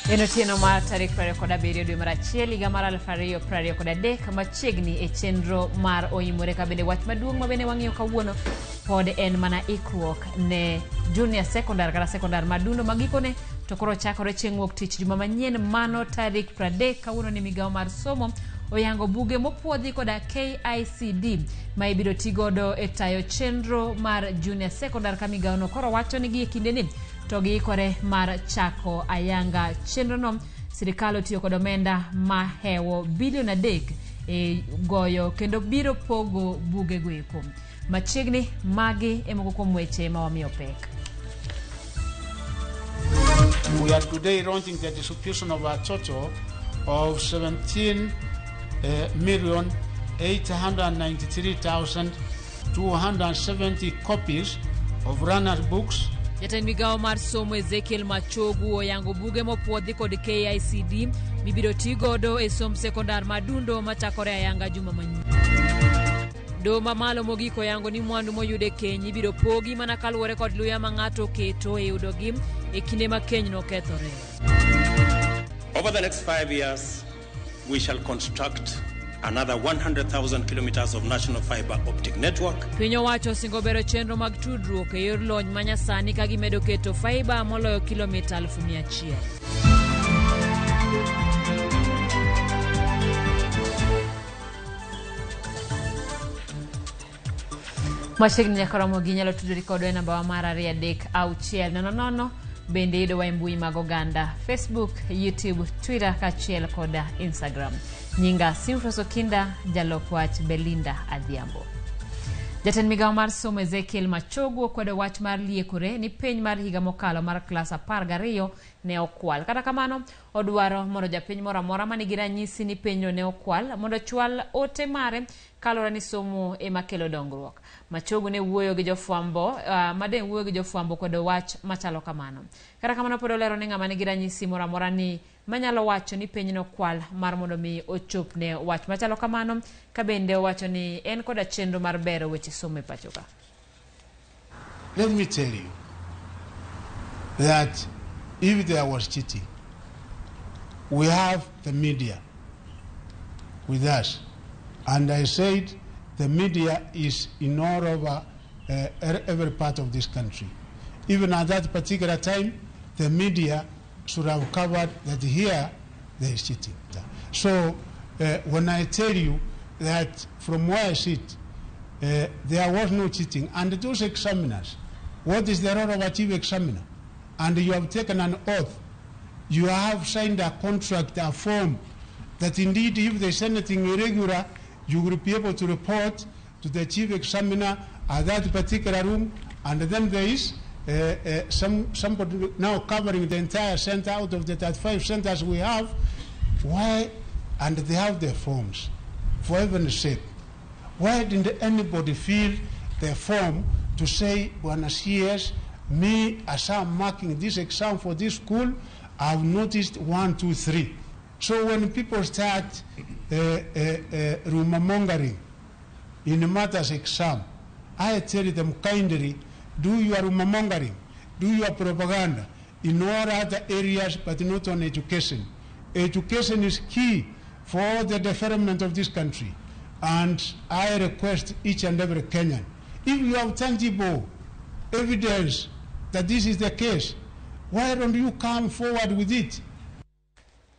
Enotieno mar tarik 27 dwe mar achiel higa mar 2023 machiegni e chenro mar OIMORE ka bende wach maduong' ma bende wang'iyo kawuono pod en mana ikruok ne junior secondary kata secondary madundo magikone to koro chakore chieng' wuok tich juma manyien mano tarik 30 kawuono ni migawo mar somo oyango buge mopuodhi koda KICD ma ibiro tigodo e tayo chenro mar junior secondary ka migawo no koro wacho ni gi kindeni to giikore mar chako ayanga chenrono. Sirikal otiyo kod omenda mahewo bilion 3 e goyo kendo biro pogo buge goeko machiegni magi emoko kuom weche ma wamiyo pek. We are today launching the distribution of a total of 17,893,270 copies of runners books. Jatend migawo mar somo Ezekiel Machogu oyango buge mopuodhi kod KICD mibiro tigodo e somb sekondar madundo machakore ayanga juma manyien. Do mamalo mogiko yango ni mwandu moyude keny ibiro pogi mana kaluwore kod luya ma ng'ato keto e yudogi e kinde ma keny no kethore. Over the next 5 years, we shall construct another 100,000 kilometers of national fiber optic network. Piny owacho singo bero chenro mag tudruok e yor lony manyasani ka gimedo keto fiber moloyo kilomita 100,000. Machiegni nyaka Ramogi nyalo tudori kodwa e namba wa mar 23600 bende yudo wa e mbui mag oganda Facebook, YouTube, Twitter kaachiel koda Instagram. Nyinga Simfroso Kinda, jalok wach Belinda Adhiambo. Jatend migawo mar somo Ezekiel Machogu okwedo wach mar liekore ni piny mar higa mokalo mar klas 12 ne okwal. Kata kamano odwaro mondo japiny moro amora manigi ranyisi ni penjo ne okwal mondo chwal ote mare kalora ni somo ema kelo dongruok. Machogu ne wuoyo gi jofwambo kod wach machalo kamano. Kata kamano pod olero ni ng'ama nigi ranyisi moro amora ni manyalo wacho ni piny no kwal mar mondo mi ochop ne wach machalo kamano ka bende owacho ni en koda chenro mar bero weche somo e pachoka. Let me tell you that if there was cheating, we have the media with us. And I said the media is in all over every part of this country. Even at that particular time, the media should have covered that here there is cheating. So when I tell you that from where I sit, there was no cheating, and those examiners, what is the role of a chief examiner? And you have taken an oath, you have signed a contract, a form, that indeed if there is anything irregular, you will be able to report to the chief examiner at that particular room, and then there is somebody now covering the entire center out of the 35 centers we have. Why? And they have their forms. For heaven's sake, why didn't anybody fill their form to say, Buenos CS, me as I'm marking this exam for this school, I've noticed 1, 2, 3. So when people start rumor-mongering in matters exam, I tell them kindly, do your rumor-mongering, do your propaganda in all other areas, but not on education. Education is key for the development of this country. And I request each and every Kenyan, if you have tangible evidence that this is the case, why don't you come forward with it?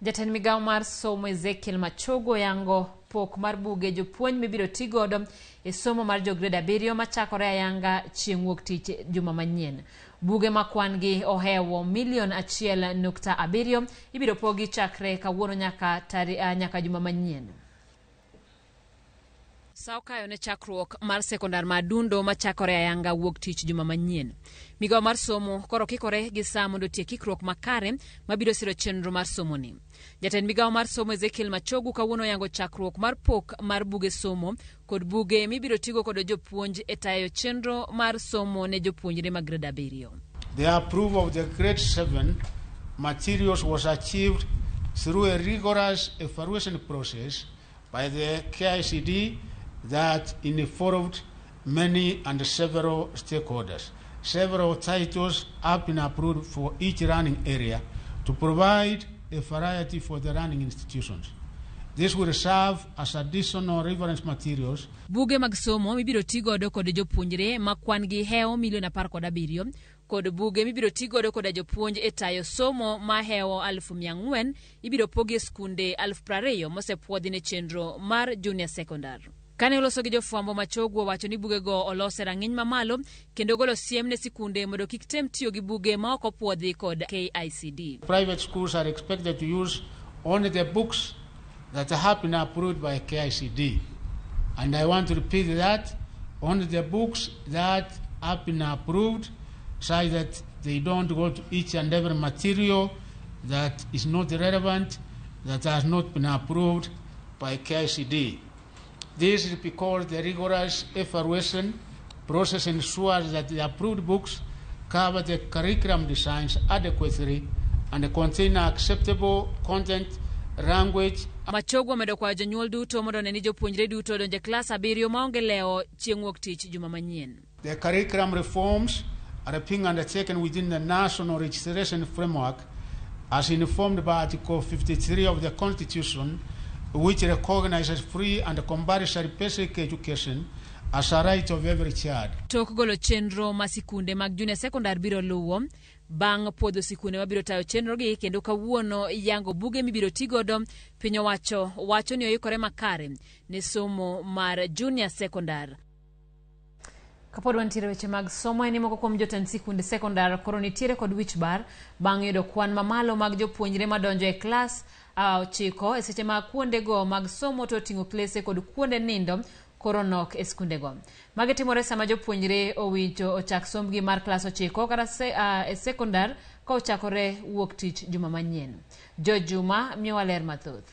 Jatend migawo mar somo Ezekiel Machogu yango pok mar buge jopuonj mibiro tigodo e somo mar jograde 7 machakore ayanga chieng' wuok tich juma manyien. Buge makwan gi ohewo milion 1.7 ibiro pogi chakre kawuono nyaka juma manyien. Saukayo ne chakruok mar sekondar madundo machakore ayanga wuok tich juma manyien. Migawo mar somo koro kikore gi saa mondo tie kikruok makare mabiro siro chenro mar somo ni. Jatend migawo mar somo Ezekiel Machogu kawuono yango chakruok mar pok mar buge somo kod buge mibiro tigo kod jopuonj e tayo chenro mar somo ne jopuonjre mag grade 7. The approval of the grade 7 materials was achieved through a rigorous evaluation process by the KICD that involved many and several stakeholders. Several titles have been approved for each running area to provide a variety for the running institutions. This will serve as additional reference materials. Buge mag somo mibiro tigodo kod jopuonjre ma kwan gi heo milion 17 kod buge mibiro tigodo kod jopuonj e tayo somo ma heo 400,000 ibiro pogi skunde 20,000 mosepuodhi ne chenro mar junior secondary. Kane oloso gi jofwambo Machogu wacho ni buge go olose rang'iny mamalo kendo golo siem ne sikunde mondo kik tem tiyo gi buge ma ok opuodhi kod KICD. Private schools are expected to use only the books that have been approved by KICD. And I want to repeat that, only the books that have been approved, so that they don't go to each and every material that is not relevant, that has not been approved by KICD. This is because the rigorous evaluation process ensures that the approved books cover the curriculum designs adequately and contain acceptable content, language. Machogu amedo kwa jonyuol duto mondo ne ni jopuonjre duto donje klas 7 maonge leo chieng' wuok tich juma manyien. The curriculum reforms are being undertaken within the national registration framework as informed by Article 53 of the Constitution, which recognizes free and compulsory basic education as a right of every child. Tok golo chenro ma sikunde mag junior secondary biro luwo bang' puodho sikunde mabiro tayo chenro gi kendo kawuono yango buge mibiro tigodo piny wacho ni oikore makare ne somo mar junior secondary. Kapod wantiere weche mag somo en moko kuom jotend sikunde secondary koro nitiere kod wich bar bang' yudo kwan mamalo mag jopuonjre madonjo e klas 9 e seche ma kuonde go mag somo to ting'o klese kod kuonde nindo koro nok e skunde go. Magi timore sama jopuonjre owinjo ochak sombgi mar klas 9 kata e secondary ka ochakore wuok tich juma manyien. Juma miyowa ler mathoth.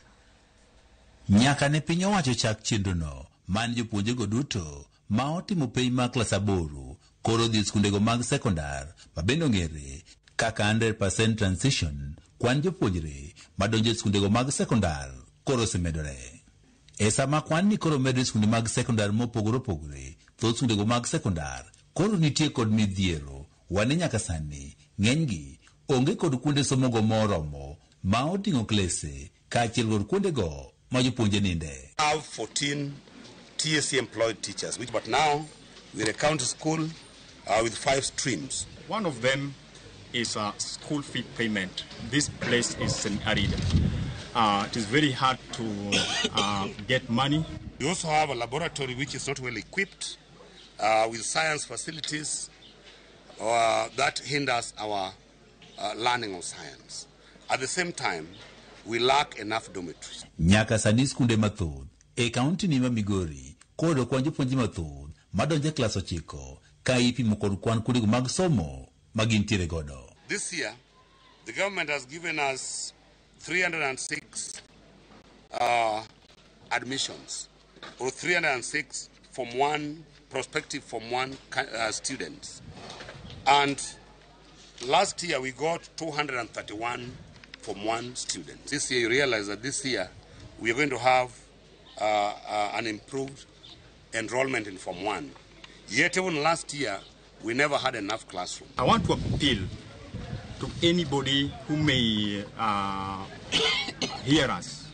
Nyaka ne piny owacho chak chenrono man jopuonjre go duto ma otimo penj mar klas 8 koro dhi skundego mag secondary ma bende ong'ere kaka 100% transition. Kwan jopuonjre madonjo e skundego mag secondary koro osemedore. E sama kwan ni koro medo skunde mag secondary mopogore opogore, thoth skundego mag secondary koro nitie kod midhiero. Wane nyaka sani ng'enygi onge kod kuonde somogo moromo ma oting'o klese kaachiel kod kuondego ma jopuonje ninde. Have 14 TSC employed teachers, but now we're a county school with 5 streams. One of them is school fee payment. This place is semi-arid. It is very hard to get money. We also have a laboratory which is not well equipped with science facilities that hinders our learning of science. At the same time, we lack enough dormitories. Nyaka sani skunde mathoth e kaunti ni ma Migori kod kwan jopuonjre mathoth madonjo e klas 9 ka ipimo kod kwan kuondego mag somo magintiere godo. This year, the government has given us 306 admissions, or 306 Form 1, prospective Form 1 students. And last year we got 231 Form 1 students. This year you realize that this year we are going to have an improved enrollment in Form 1. Yet even last year we never had enough classrooms. I want to appeal to anybody who may hear us.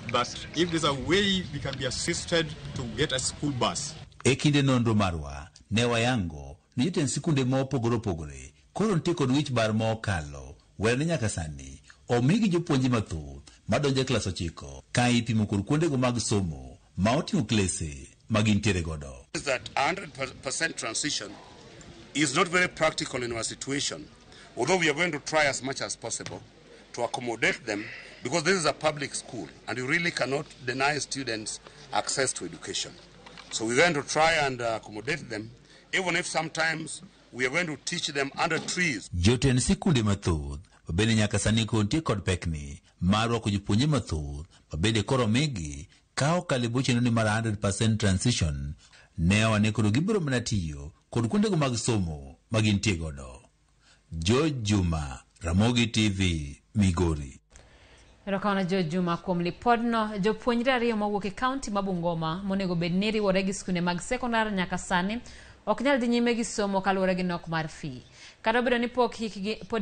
But if there's a way we can be assisted to get a school bus. Ekinde nonro marwa ne wayango ni jotend sikunde mopogore opogore koro nitie kod wich bar ma okalo werne nyaka sani omigi jopuonje mathoth madonjo e klas 9 ka ipimo kod kuondego mag somo ma oting'o klese magintiere godo. That 100% transition is not very practical in our situation, although we are going to try as much as possible to accommodate them, because this is a public school and you really cannot deny students access to education. So we're going to try and accommodate them, even if sometimes we are going to teach them under trees. Jotend sikunde mathoth bende nyaka sani kontie kod pekni mar rwako jopuonje mathoth bende koro migi ka okalo boche ni mar 100% transition ne wane koro gibiro mana tiyo kod kuondego mag somo magintie godo. Juma, Ramogi TV, Migori. Erokamano Juma kuom lipodno. Jopuonjre ariyo mawuok e kaunti ma Bungoma monego bed ni riwore gi skunde mag secondary nyaka sani ok nyal dhi nyime gi somo kaluwore gi nok mar fee. Kata obedo ni pod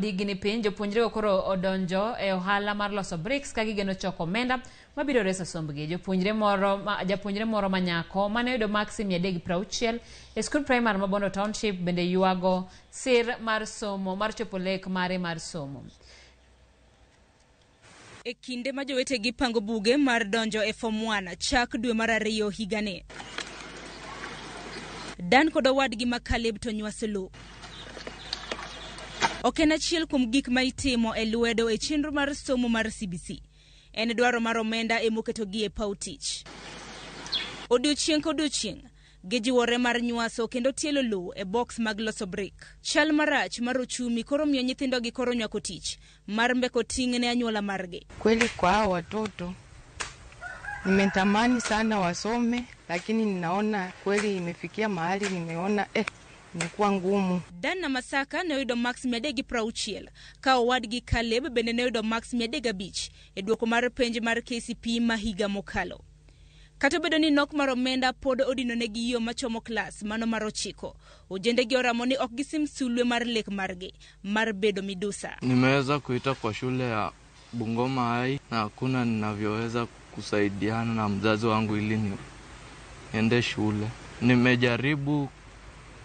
higni piny, jopuonjre koro odonjo e ohala mar loso bricks ka gigeno choko omenda mabiro reso sombgi. Japuonjre moro manyako mane oyudo maksi 360 e skul primar ma Bondo Township bende yuago sir mar somo mar chopo lek mare mar somo. E kinde ma jowetegi pango buge mar donjo e form 1 chak dwe mar 2 higani, Dan kod owadgi ma Caleb to nywaselo. Ok en achiel kuom gik ma itimo e lwedo e chenro mar somo mar CBC. En dwaro mar omenda emoketogi e paw tich. Odiochieng' kodiochieng' gijiwore mar nywaso kendo tielo lowo e box mag loso brick. Chal marach mar uchumi koro miyo nyithindogi koro nywako tich mar mbeko ting' ne anyuola margi. Kweli kwa hawa watoto nimetamani sana wasome, lakini ninaona kweli imefikia mahali nimeona imekuwa ngumu. Dan na Masaka ne oyudo max 360 ka owadgi Caleb bende ne oyudo max 305 e duoko mar penj mar KCPE ma higa mokalo. Kata obedo ni nok mar omenda pod odino negi yo machomo klas mano mar 9, ojendegi oramo ni ok gisim sulwe mar lek margi mar bedo midusa. Nimeweza kuita kwa shule ya Bungoma High na hakuna ninavyoweza kusaidiana na mzazi wangu ili niende shule. Nimejaribu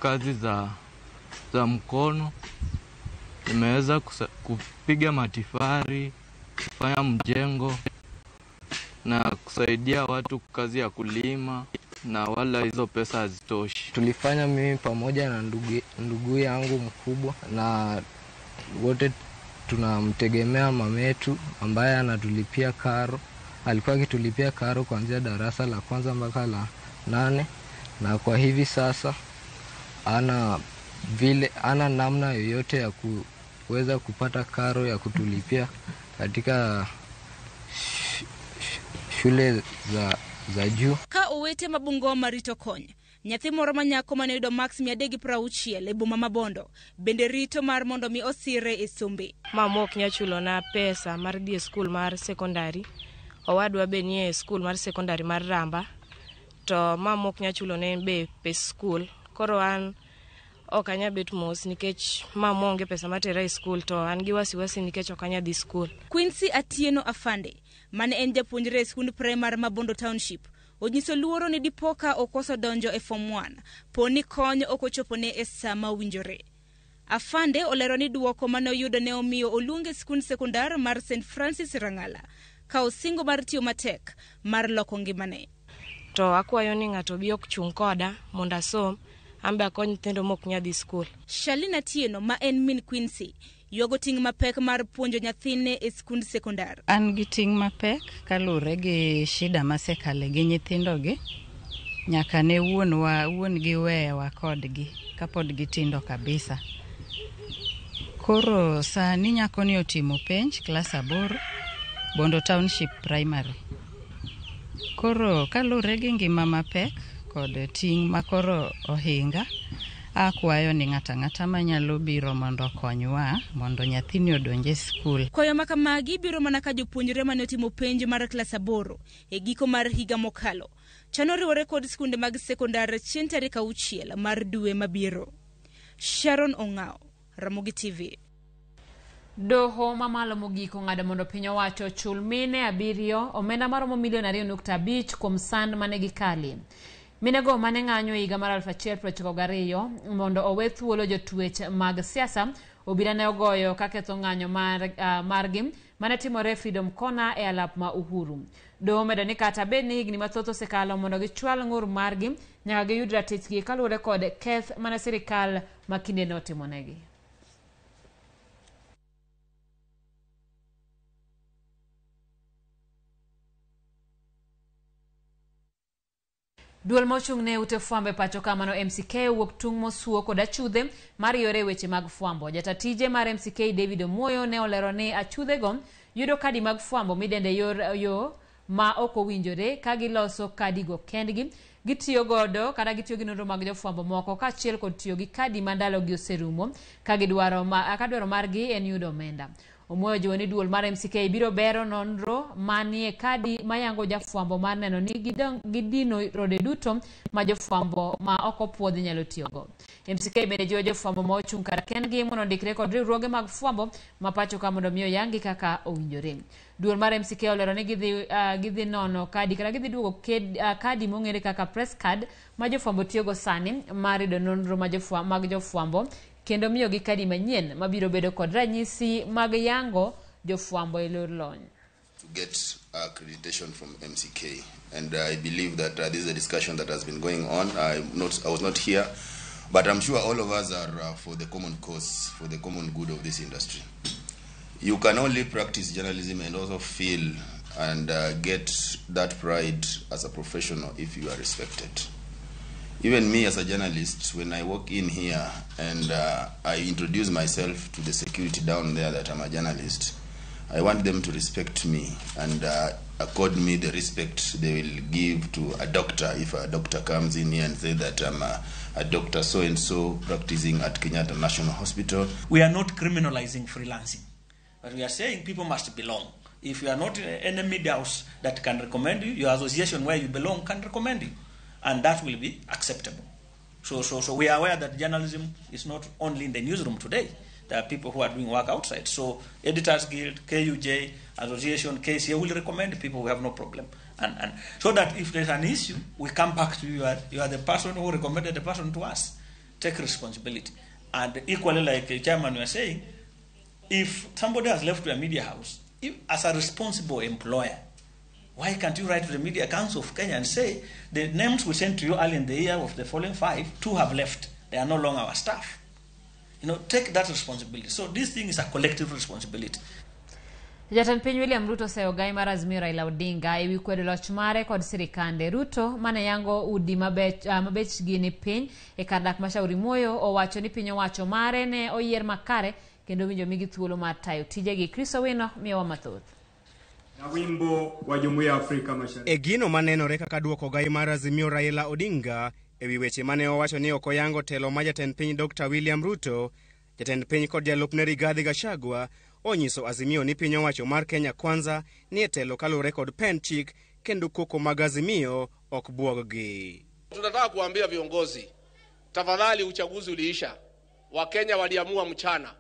kazi za mkono, nimeweza kupiga matifari, kufanya mjengo na kusaidia watu kazi ya kulima, na wala hizo pesa hazitoshi. Tulifanya mimi pamoja na ndugu yangu mkubwa, na wote tunamtegemea mametu ambaye anatulipia karo. Alikuwa akitulipia karo kuanzia darasa la kwanza mpaka la 8, na kwa hivi sasa ana namna yoyote ya kuweza kupata karo ya kutulipia katika shule za juu. Ka owete mabungoma rito kony, nyathi moro manyako mane oyudo max 360 e boma ma Bondo bende rito mar mondo mi osire e sombe. Mama ok nya chulo na pesa mar dhi e skul mar secondary. Owadwa be nie skul mar secondary mar Ramba, to mama ok nya chulo ne be pes skul. Koro an ok anya bet mos nikech mama onge pesa matera e skul, to an gi wasiwasi nikech ok anya dhi skul. Quincy Atieno Afande mane en japuonjre e skund primar ma Bondo Township onyiso luoro ni dipoka okoso donjo e form 1 poni kony okochopone e sama winjore. Afande olero ni duoko mane oyudo ne omiyo oluonge skund sekondar mar St Francis Rangala ka osingo mar tiyo matek mar loko ngimane. To akwayo ni ng'ato bi ok chung' koda mondo asom, ambe akony nyithindo mok nya dhi skul. Shalina Tieno ma en min Quincy yogo ting' mapek mar puonjo nyathine e skund sekondar. An gi ting' mapek kalure gi shida masekale gi nyithindogi, nyaka ne wuon gi wewa kodgi kapod gitindo kabisa. Koro sani nyako ni otimo penj klas 8 Bondo Township Primary. Koro kalure gi ngima mapek kod ting' makoro ohinga, akwayo ni ng'ata manyalo biro mondo konywa mondo nyathini odonje skul. Kwayo makamagi biro mana ka jopuonjre mane otimo penj mar klas 8 e giko mar higa mokalo chano riwore kod skunde mag sekondar chieng' tarik 6 mar dwe mabiro. Sharon Ong'ao, Ramogi TV. Doho mamalo mogiko ng'ado mondo piny owacho chul mine 7 omenda maromo milion 2.5 kuom sand mane gikali. Minego mane ng'anyo higa mar 1992 mondo owe thuolo jotwech mag siasa, obila ne ogoyo kaketho ng'anyo margi mane timore Freedom Corner e alap ma Uhuru. Doho medo ni kata bed ni higni mathoth osekalo mondo gichwal ng'ur margi, nyaka giyud ratichgi kaluwore kod keth mane sirikal makinde ne otimonegi. Duol mochung' ne ute fwambo e pacho kamano MCK wuok tung' mosuo kod achudhe mar yore weche mag fwambo. Jatatije mar MCK David Omoyo ne olero ni achudhego yudo kadi mag fwambo midende yo ma ok owinjore ka giloso kadi go kendgi, gitiyo godo kata gitiyo gi nonro mag jofwambo moko kaachiel kod tiyo gi kadi mandalo gi oserumo ka dwaro margi en yudo omenda. Omoyo jiwo ni duol mar MCK biro bero nonro manie kadi mayango jafwambo mar neno ni gidino rode duto ma jofwambo ma ok opuodhi nyalo tiyogo. MCK bende jiwo jofwambo ma ochung' kar kendgi mondo ondikre kod riwruoge mag fwambo ma pacho ka mondo miyo yangi kaka owinjore. Duol mar MCK olero ni gidhi nono kadi kata gidhi duogo kadi mong'ere kaka press card ma jofwambo tiyogo sani mar yudo nonro mag jofwambo kendo miyo gi kadi manyien mabiro bedo kod ranyisi mag yango jofwambo e lor lony. To get accreditation from MCK, and I believe that this is a discussion that has been going on. I was not here, but I'm sure all of us are for the common cause, for the common good of this industry. You can only practice journalism and also feel and get that pride as a professional if you are respected. Even me as a journalist, when I walk in here and I introduce myself to the security down there that I'm a journalist, I want them to respect me and accord me the respect they will give to a doctor. If a doctor comes in here and says that I'm a doctor so-and-so practicing at Kenyatta National Hospital. We are not criminalizing freelancing, but we are saying people must belong. If you are not in any media house that can recommend you, your association where you belong can recommend you. And that will be acceptable. So we are aware that journalism is not only in the newsroom today. There are people who are doing work outside. So Editors Guild, KUJ, Association, KCA will recommend people who have no problem. And so that if there's an issue, we come back to you. You are the person who recommended the person to us. Take responsibility. And equally, like the chairman was saying, if somebody has left to a media house, as a responsible employer, why can't you write to the Media Council of Kenya and say, the names we sent to you early in the year of the following 5, 2 have left. They are no longer our staff. Take that responsibility. So this thing is a collective responsibility. Jatend piny William Ruto oseyo gai mar Azimio Raila Odinga ewi kwedo loch mare kod sirikande. Ruto mane yango udi mabechgi ni piny e kar dak ma Shauri Moyo owacho ni piny owacho mare ne oyier makare kendo winjo migi thuolo mar tayo tijegi. Chris Owino miyowa mathoth. Na wimbo wa Jumuiya ya Afrika Mashariki. E gino manenore kaka duoko gai mar Azimio Raila Odinga ewi weche mane owacho ni ok oyango telo ma jatend piny Dr. William Ruto, jatend piny kod jalupne Rigathi Gachagua onyiso Azimio ni piny owacho mar Kenya Kwanza ni telo kalure kod pen chik kendo koko mag Azimio ok buoggi. Tunataka kuambia viongozi, tafadhali uchaguzi uliisha. Wakenya waliamua mchana.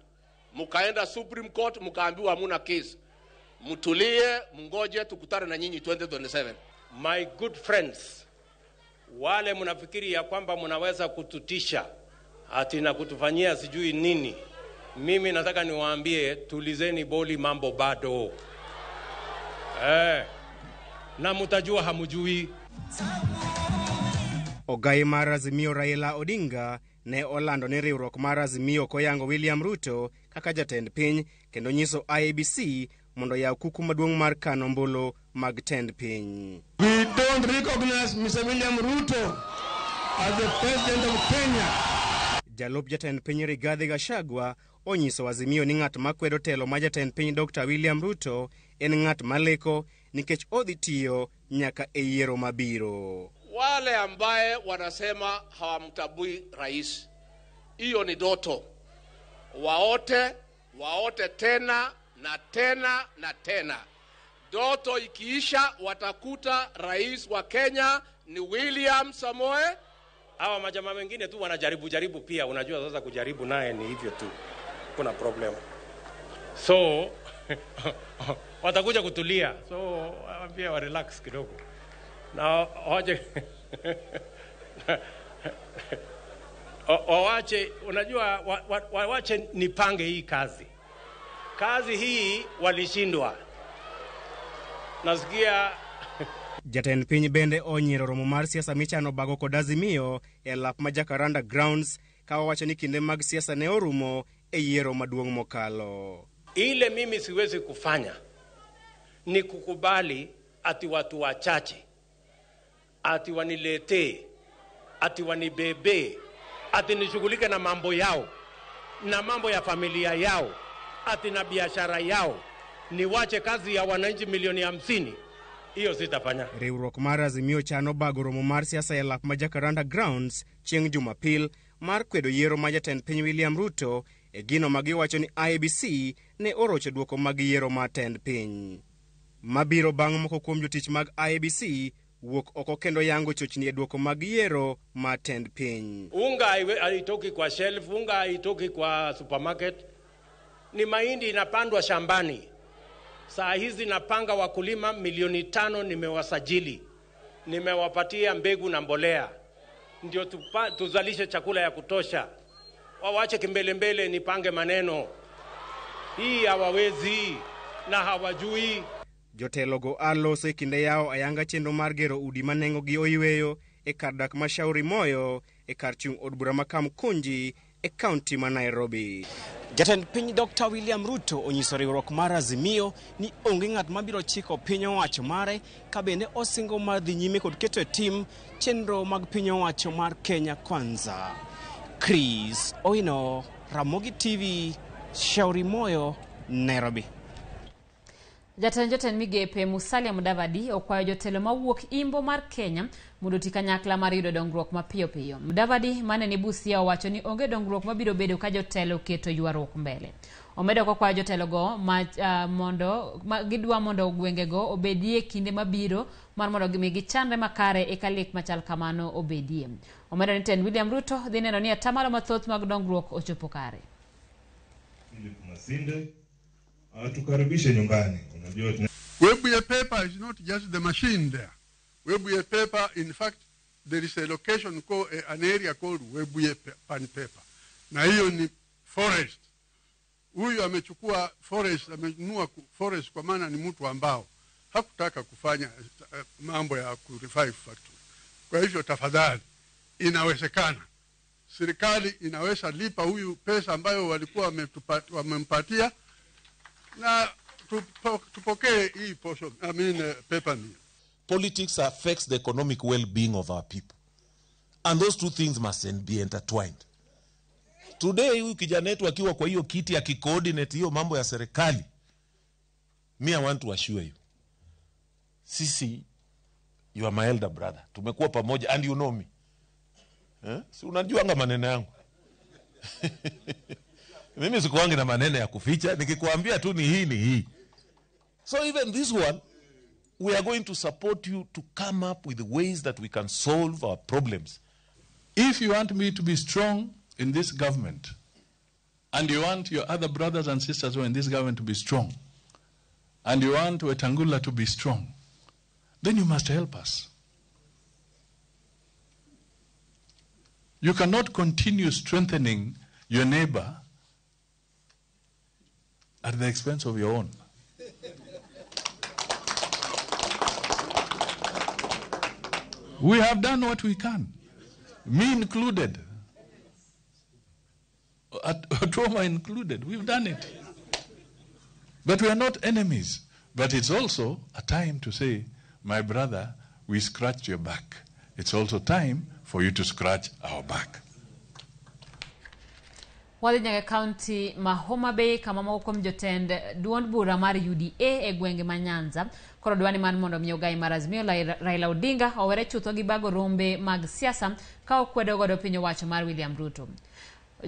Mukaenda Supreme Court mukaambiwa hamuna case. Mutulie, mungoje tukutane na nyinyi 2027. My good friends, wale mnafikiri ya kwamba mnaweza kututisha ati na kutufanyia sijui nini, mimi nataka niwaambie tulizeni boli, mambo bado. Na mutajua hamujui. Ogai mar Azimio Raila Odinga ne olando ni riwruok mar Azimio koyango William Ruto kaka jatend piny kendo nyiso IEBC mondo yaw kuku maduong' mar kano ombulu mag tend piny. We don't recognize Mr. William Ruto as the president of Kenya. Jalup jatend piny Rigathi Gachagua onyiso Azimio ni ng'at makwedo telo ma jatend piny Dr. William Ruto en ng'at maleko nikech odhi tiyo nyaka e yiero mabiro. Wale ambaye wanasema hawamtabui rais, hiyo ni doto. Waote tena na tena na tena. Doto ikiisha watakuta rais wa Kenya ni William Samoei. Hawa majamaa wengine tu wanajaribu pia, unajua sasa kujaribu naye ni hivyo tu. Kuna problem. So watakuja kutulia. So pia wa relax kidogo. Na wawache, unajua wawache nipange hii kazi. Kazi hii walishindwa. Nasikia jatend piny bende onyiero romo mar siasa michano bago kod Azimio e lap ma Jacaranda Grounds ka wacho ni kinde mag siasa ne orumo e yiero maduong' mokalo. Ile mimi siwezi kufanya ni kukubali ati watu wachache ati wanilete ati wanibebe ati nishughulike na mambo yao na mambo ya familia yao ati na biashara yao, niwache kazi ya wananchi milioni 50. Hiyo sitafanya. Riwruok mar Azimio chano bago romo mar siasa e lap ma Jacaranda Grounds chieng' Jumapil mar kwedo yiero ma jatend piny William Ruto e gino ma giwacho ni IEBC ne orocho duoko mag yiero ma tend piny. Mabiro bang' moko kuom jotich mag IEBC wuok oko kendo yango chochni e duoko mag yiero ma tend piny. Unga haitoki kwa shelf, unga haitoki kwa supermarket. Ni mahindi inapandwa shambani. Saa hizi napanga wakulima 5,000,000 nimewasajili. Nimewapatia mbegu na mbolea. Ndio tuzalishe chakula ya kutosha. Wawache kimbele nipange maneno. Hii hawawezi na hawajui. Jotelogo alose kinde yao ayanga chenro mar gero udi manengo gi oyweyo e kar dak ma Shauri Moyo e kar chung od bura makam Kunji e kaunti ma Nairobi. Jatend piny Dr. William Ruto onyiso riwruok mar Azimio ni onge ng'at mabiro chiko piny owacho mare ka bende osingo mar dhi nyime kod keto e tim chenro mag piny owacho mar Kenya Kwanza. Chris Oino, Ramogi TV, Shauri Moyo, Nairobi. Jatend migepe Musalia Mudavadi okwayo jotelo mawuok Imbo mar Kenya mondo oti kanyakla mar yudo dongruok mapiyo piyo. Mudavadi mane ni Busia owacho ni onge dongruok mabiro bedo ka jotelo keto ywaruok mbele. Omedo kokwayo jotelogo gidwa mondo gwengego obedie kinde mabiro mar mondo gimigi chandre makare e kalek machal kamano obedie. Omedo ni Tend William Ruto dhi neno ni atamalo mathoth mag dongruok ochopo kare. Tukaribishe nyumbani. Webuye paper is not just the machine there. Webuye paper, in fact, there is a location called an area called Webuye pan paper. Na hiyo ni forest. Huyu amechukua forest, amenunua forest kwa maana ni mtu ambao hakutaka kufanya mambo ya revive factory. Kwa hivyo tafadhali, inawezekana serikali inaweza lipa huyu pesa ambayo walikuwa wamempatia na tupokee hii portion, paper mill. Politics affects the economic well-being of our people. And those two things must be intertwined. Today, huyu kijana wetu akiwa kwa hiyo kiti aki-coordinate hiyo mambo ya serikali, I want to assure you, sisi, you are my elder brother. Tumekuwa pamoja and you know me. Si unajuanga maneno yangu. Mimi sikuwangi na maneno ya kuficha, nikikuambia tu ni hii. So even this one, we are going to support you to come up with ways that we can solve our problems. If you want me to be strong in this government, and you want your other brothers and sisters who are in this government to be strong, and you want Wetangula to be strong, then you must help us. You cannot continue strengthening your neighbor at the expense of your own. We have done what we can, me included, Atoma included. We've done it. But we are not enemies. But it's also a time to say, my brother, we scratched your back. It's also time for you to scratch our back. Wadhi nyaka kaunti ma Homa Bay kama moko mjotend duond bura mar UDA e gwenge ma Nyanza koro dwani man mondo miyo gai mar Azimio Raila Odinga owere chutho gi bago rombe mag siasa ka okwedo godo piny owacho mar William Ruto.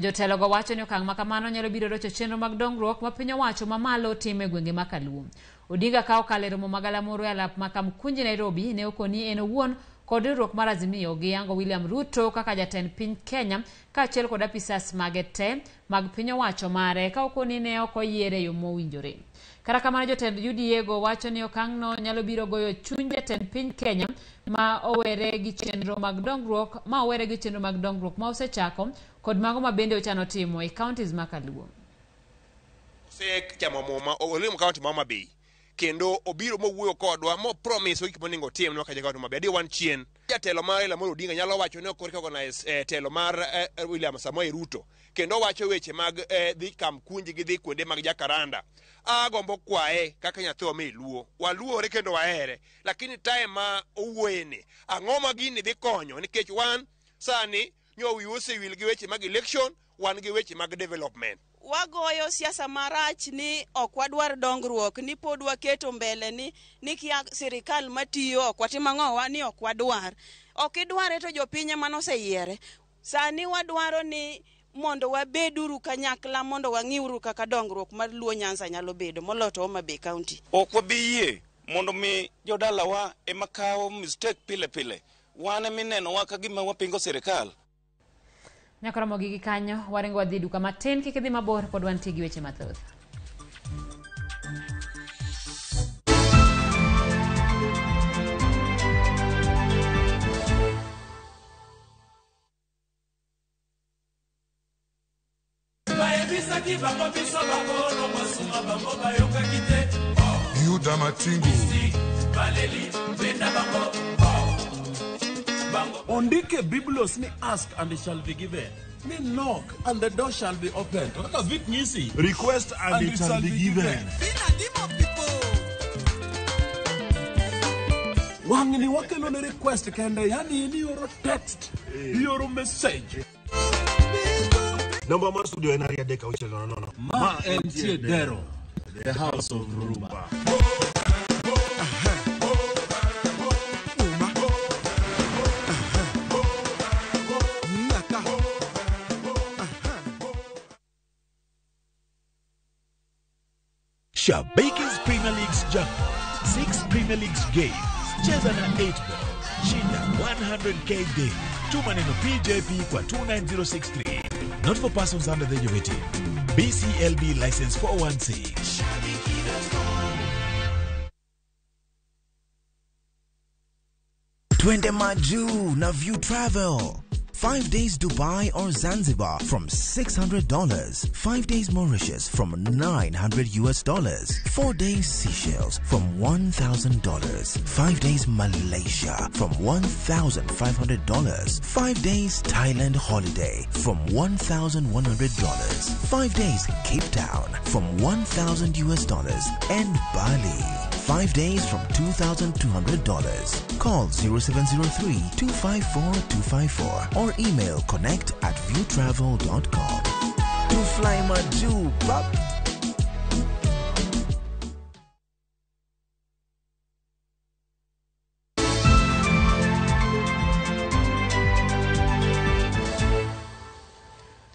Jotelogo wacho ni okang' makamano nyalo biro rocho chenro mag dongruok ma piny owacho mamalo timo e gwenge makaluo. Odinga ka okale romo magalamoro e alap makam Kunji Nairobi ne okoni en owuon kod riwruok mar Azimio gi yango William Ruto kaka jatend piny Kenya ka achiel kod apisas mage te mag piny owacho mare ka okoni ne okoyiere yo mowinjore. Kata kamano jotend UDA go wacho ni okang'no nyalo biro goyo chuny jatend piny Kenya ma owere gi chenro mag dongruok ma osechako kod mago ma bende ochano timo e counties makaluo. Chamo moma olimo county Homa Bay kendo obiro mowuoyo kodwa mo promise gik monego tim no ka jagato maber adi wan chien jatelo mar Raila Odinga nyalo wacho ne ok recognize telo mar William Samoei Ruto kendo wacho weche mag dhi kam Kunji gi dhi kuonde mag Jakaranda agombo kwae kaka nyathi ome luo waluore kendo wahere lakini time ma owuoyene ang'o ma gini dhi konyo nikech wan sani nyowi osewil gi weche mag election wan gi weche mag development. Wagoyo siasa marach ni ok wadwar dongruok ni pod waketo mbele ni kia sirikal matiyo ok watimo ang'owa ni ok wadwar. Ok idware to jopiny ema noseyiere. Sani wadwaro ni mondo wabeduru kanyakla mondo wang'iuru kaka dongruok mar Luo Nyanza nyalo bedo moloto Homa Bay County. Ok wabiyie mondo mi jodalawa ema kawo mistake pile pile. Wane mineno wa kagima wapingo sirikal. Nyaka Ramogi gi kanyo waringo wadhi duka matin kik idhi mabor pod wantie gi weche mathoth. Yuda Matingu Ondike Biblos ni ask and it shall be given. Ni knock and the door shall be opened. request and it shall be given. Wangni wakelo ne request kende yani ni yoro text, yoro message. Number 1 studio in area deka uchel no. Ma entie dero, the house of Rumba. Shabake's Premier League's jackpot, 6 Premier League's games, cheza na 8 ball, shinda 100k day, tuma neno PJP kwa 29063. Not for persons under the age of 18. BCLB license 416. Twende Maju na View Travel. 5 days Dubai or Zanzibar from $600. 5 days Mauritius from $900. 4 days Seychelles from $1,000. 5 days Malaysia from $1,500. 5 days Thailand holiday from $1,100. 5 days Cape Town from $1,000. And Bali 5 days from $2,200. Call 0703-254-254 or email connect@viewtravel.com. To fly Maju, pop.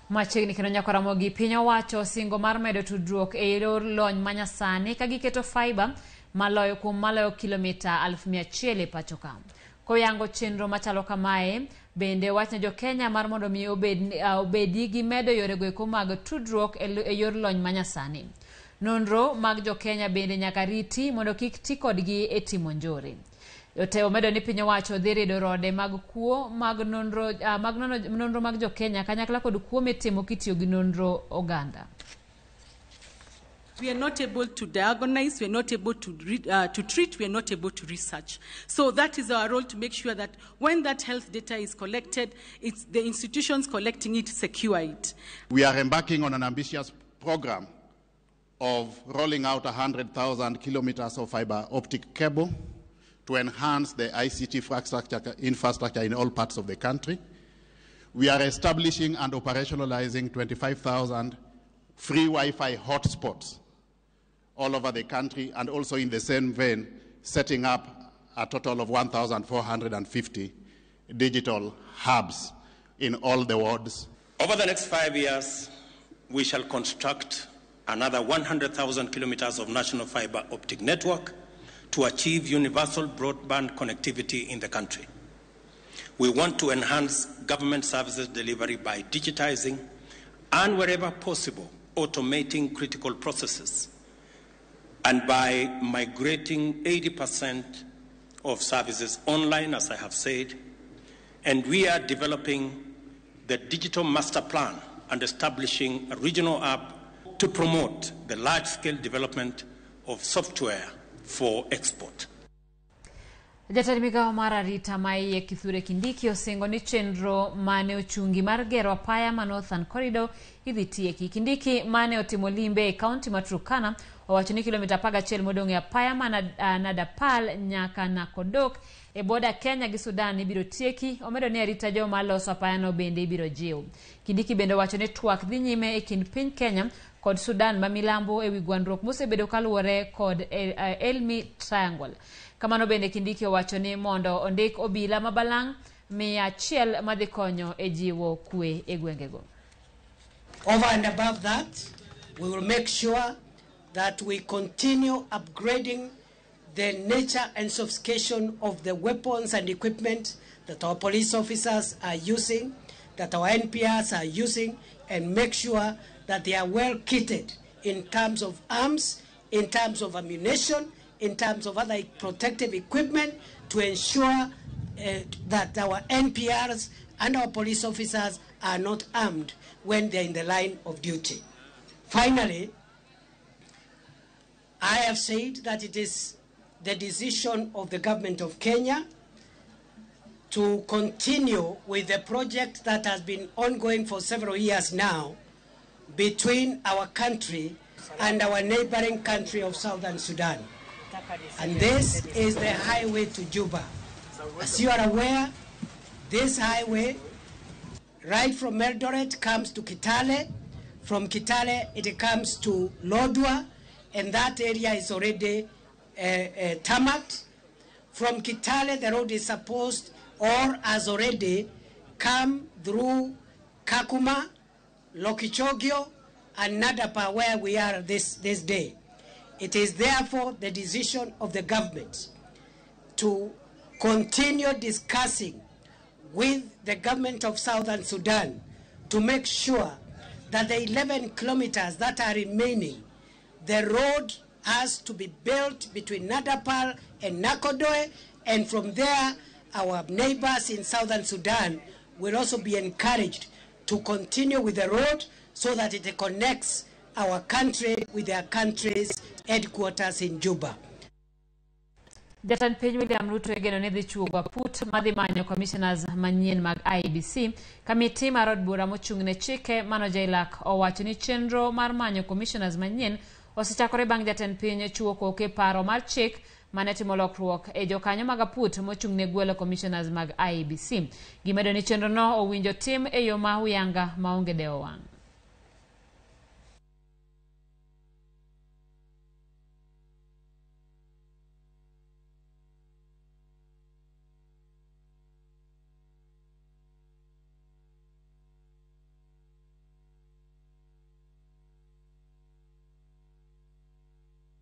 Machiegni kendo nyaka Ramogi piny owacho singo mar medo tudruok e yor lony manyasani ka giketo fiber maloyo kilomita 100,000 e pacho ka. Koyango chenro machalo kamae bende wachne jo Kenya mar mondo mi obedi gi medo yore goeko mag tudruok e yor lony manyasani. Nonro mag jo Kenya bende nyaka riti mondo kik ti kodgi e timo njore. Yote omedo ni piny owacho dhi rido rode mag kuo mag nonro mag jo Kenya kanyakla kod kuo mitimo kitiyo gi nonro oganda. We are not able to diagnose, we are not able to treat, we are not able to research. So that is our role, to make sure that when that health data is collected, it's the institutions collecting it secure it. We are embarking on an ambitious program of rolling out 100,000 kilometers of fiber optic cable to enhance the ICT infrastructure in all parts of the country. We are establishing and operationalizing 25,000 free Wi-Fi hotspots all over the country, and also in the same vein, setting up a total of 1,450 digital hubs in all the wards. Over the next 5 years, we shall construct another 100,000 kilometers of national fiber optic network to achieve universal broadband connectivity in the country. We want to enhance government services delivery by digitizing and, wherever possible, automating critical processes, and by migrating 80% of services online, as I have said. And we are developing the digital master plan and establishing a regional hub to promote the large-scale development of software for export. Jatend migawo mar arita maiye Kithure Kindiki osingo ni chenro mane ochungi mar gero apaya ma Northern Corridor idhi tieki. Kindiki mane otimo limbe e kaunti ma Turkana owacho ni kilomita 11 modong' e apaya ma Nadapal nyaka Nakodok e boda Kenya gi Sudan ibiro tieki. Omedo ni arita joma loso apaya no bende ibiro jiw. Kindiki bende owacho ni twak dhi nyime e kind piny Kenya kod Sudan ma milambo e wi gwandruok mosebedo kaluwore kod Elmi Triangle. Kamano bende Kindiki owacho ni mondo ondik obila mabalang' 100 madhi konyo e jiwo kwe e gwengego. Over and above that, we will make sure that we continue upgrading the nature and sophistication of the weapons and equipment that our police officers are using, that our NPRs are using, and make sure that they are well kitted in terms of arms, in terms of ammunition, in terms of other protective equipment, to ensure that our NPRs and our police officers are not armed when they're in the line of duty. Finally, I have said that it is the decision of the government of Kenya to continue with the project that has been ongoing for several years now between our country and our neighboring country of Southern Sudan. And this is the highway to Juba. As you are aware, this highway, right from Eldoret, comes to Kitale. From Kitale, it comes to Lodwar, and that area is already tarmacked. From Kitale, the road is supposed, or has already come through Kakuma, Lokichogio, and Nadapa, where we are this day. It is therefore the decision of the government to continue discussing with the government of Southern Sudan to make sure that the 11 kilometers that are remaining, the road has to be built between Nadapal and Nakodoe, and from there our neighbors in Southern Sudan will also be encouraged to continue with the road so that it connects our country with their country's headquarters in Juba. Jatend piny William Ruto egeno ni dhi chuogwa put madhi manyo commissioners manyien mag IEBC. Kamiti mar od bura mochung'ne chike Mano Jailak owacho ni chenro mar manyo commissioners manyien osechakore bang' jatend piny chuo koke paro mar chik mane timo lokruok e jokanyo mag aput mochung'ne gwelo commissioners mag IEBC. Gimedo ni chenro no owinjo tim e yo ma huyanga maonge dewo wang'.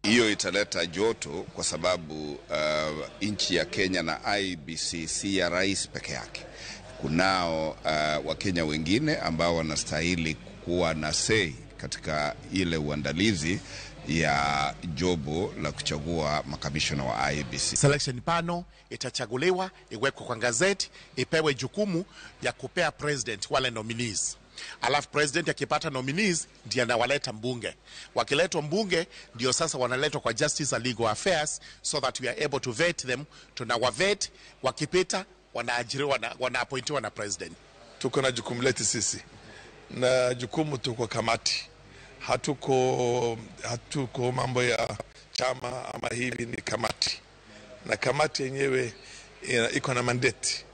Hiyo italeta joto kwa sababu nchi ya Kenya na IEBC si ya rais peke yake. Kunao Wakenya wengine ambao wanastahili kuwa na say katika ile uandalizi ya jobo la kuchagua makamishna wa IEBC. Selection pano itachaguliwa, iwekwe kwa gazeti, ipewe jukumu ya kupea president wale nominees. Alafu president akipata nominees ndiye anawaleta mbunge. Wakiletwa mbunge ndio sasa wanaletwa kwa Justice and Legal Affairs so that we are able to vet them. Tunawavet, wakipita wanaajiriwa, wanaappointiwa na president. Tuko na jukumu letu sisi. Na jukumu tuko kamati. Hatuko mambo ya chama ama hivi, ni kamati. Na kamati yenyewe iko na mandate.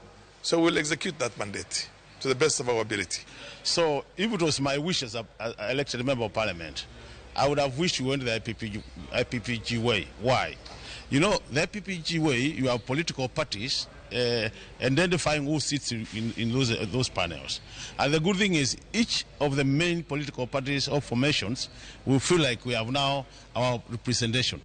So we'll execute that mandate to the best of our ability. So if it was my wish as an elected member of parliament, I would have wished we went the IPPG way. Why? You know, the IPPG way, you have political parties identifying who sits in those panels. And the good thing is, each of the main political parties or formations will feel like we have now our representation.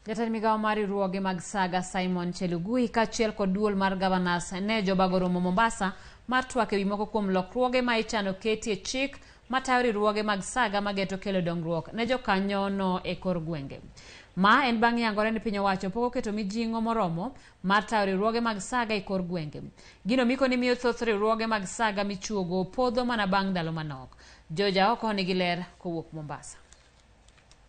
Jatend migao mar riwruoge mag Saga Simon Chelugui kaachiel kod duol mar governors ne jobago romo Mombasa mar twak ewi moko kuom lokruoge ma ichano keti e chik matayo riwruoge mag Saga mageto kelo dongruok ne jokanyono e kor gwenge. Ma en bang' yangore ni piny owacho pok oketo mijing'o moromo mar tayo riwruoge mag Saga e kor gwenge. Gino miko ni miyo thoth riwruoge mag Saga michuogo podho mana bang' ndalo manok. Joja oko nigi ler kowuok Mombasa.